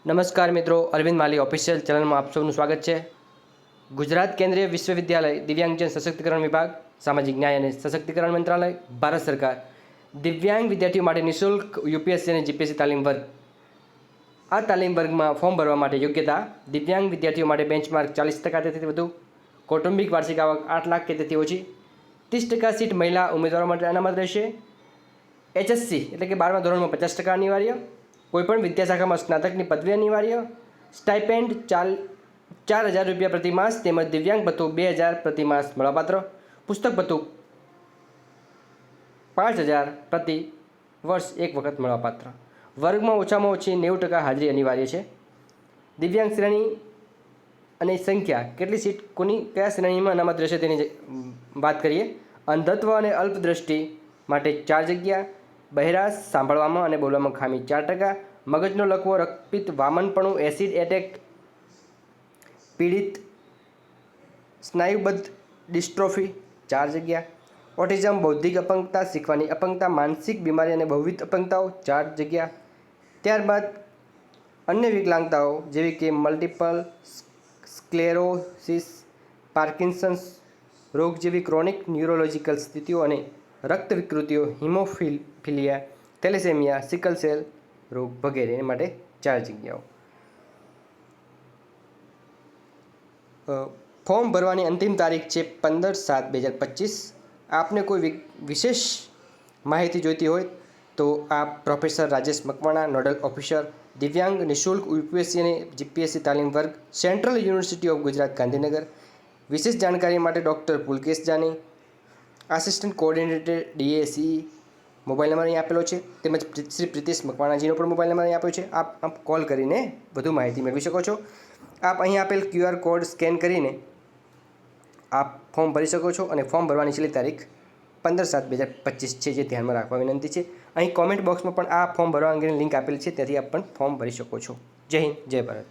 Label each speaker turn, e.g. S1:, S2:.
S1: નમસ્કાર મિત્રો, અરવિંદ માલી ઓફિશિયલ ચેનલમાં આપ સૌનું સ્વાગત છે। ગુજરાત કેન્દ્રીય વિશ્વવિદ્યાલય દિવ્યાંગજન સશક્તિકરણ વિભાગ, સામાજિક ન્યાય અને સશક્તિકરણ મંત્રાલય, ભારત સરકાર દિવ્યાંગ વિદ્યાર્થીઓ માટે નિઃશુલ્ક યુપીએસસી અને જીપીએસસી તાલીમ વર્ગ। આ તાલીમ વર્ગમાં ફોર્મ ભરવા માટે યોગ્યતા: દિવ્યાંગ વિદ્યાર્થીઓ માટે બેન્ચમાર્ક 40% તેથી વધુ, કૌટુંબિક વાર્ષિક આવક 8 લાખ કે તેથી ઓછી, 30% સીટ મહિલા ઉમેદવારો માટે અનામત રહેશે। એચએસસી એટલે કે 12મા ધોરણમાં 50% અનિવાર્ય, કોઈપણ વિદ્યાશાખામાં સ્નાતકની પદવી અનિવાર્ય, સ્ટાઇપેન્ડ 4,000 રૂપિયા પ્રતિ માસ તેમજ દિવ્યાંગ ભથ્થું 2,000 પ્રતિ માસ મળવાપાત્ર, પુસ્તક ભથ્થું 5,000 પ્રતિ વર્ષ એક વખત મળવાપાત્ર। વર્ગમાં ઓછામાં ઓછી 90% હાજરી અનિવાર્ય છે। દિવ્યાંગ શ્રેણી અને સંખ્યા, કેટલી સીટ કોની કયા શ્રેણીમાં અનામત રહેશે તેની વાત કરીએ। અંધત્વ અને અલ્પદ્રષ્ટિ માટે 4 જગ્યા, બહેરાશ, સાંભળવામાં અને બોલવામાં ખામી 4%, મગજનો લકવો, રક્તપિત્ત, વામનપણું, એસિડ એટેક પીડિત, સ્નાયુબદ્ધ ડિસ્ટ્રોફી 4 જગ્યા, ઓટિઝમ, બૌદ્ધિક અપંગતા, શીખવાની અપંગતા, માનસિક બીમારી અને બહુવિધ અપંગતાઓ 4 જગ્યા। ત્યારબાદ અન્ય વિકલાંગતાઓ જેવી કે મલ્ટિપલ સ્ક્લેરોસિસ, પાર્કિન્સન્સ રોગ જેવી ક્રોનિક ન્યુરોલોજિકલ સ્થિતિઓ અને રક્ત વિકૃતિઓ, હિમોફિલિયા, થેલેસેમિયા, સિકલ સેલ રોગ વગેરે માટે 4 જગ્યાઓ। ફોર્મ ભરવાની અંતિમ તારીખ છે 15/7/2025। આપને કોઈ વિશેષ માહિતી જોઈતી હોય તો આપ professor Rajesh Makwana, nodal officer, દિવ્યાંગ નિઃશુલ્ક યુપીએસસી અને જીપીએસસી તાલીમ વર્ગ, central university of Gujarat Gandhinagar. વિશેષ જાણકારી માટે doctor Pulkesh Jani, assistant coordinator DACE, mobile number અહીં આપેલો છે, તેમજ શ્રી પ્રિતેશ મકવાણાજીનો પણ મોબાઈલ નંબર અહીં આપ્યો છે। આપ કોલ કરીને વધુ માહિતી મેળવી શકો છો। આપ અહીં આપેલ QR કોડ સ્કેન કરીને આપ ફોર્મ ભરી શકો છો અને ફોર્મ ભરવાની છેલ્લી તારીખ 15/7/2025 છે, જે ધ્યાનમાં રાખવા વિનંતી છે। અહીં કોમેન્ટ બોક્સમાં પણ આ ફોર્મ ભરવા અંગેની લિંક આપેલી છે, ત્યાંથી આપ પણ ફોર્મ ભરી શકો છો। જય હિન્દ, જય ભારત।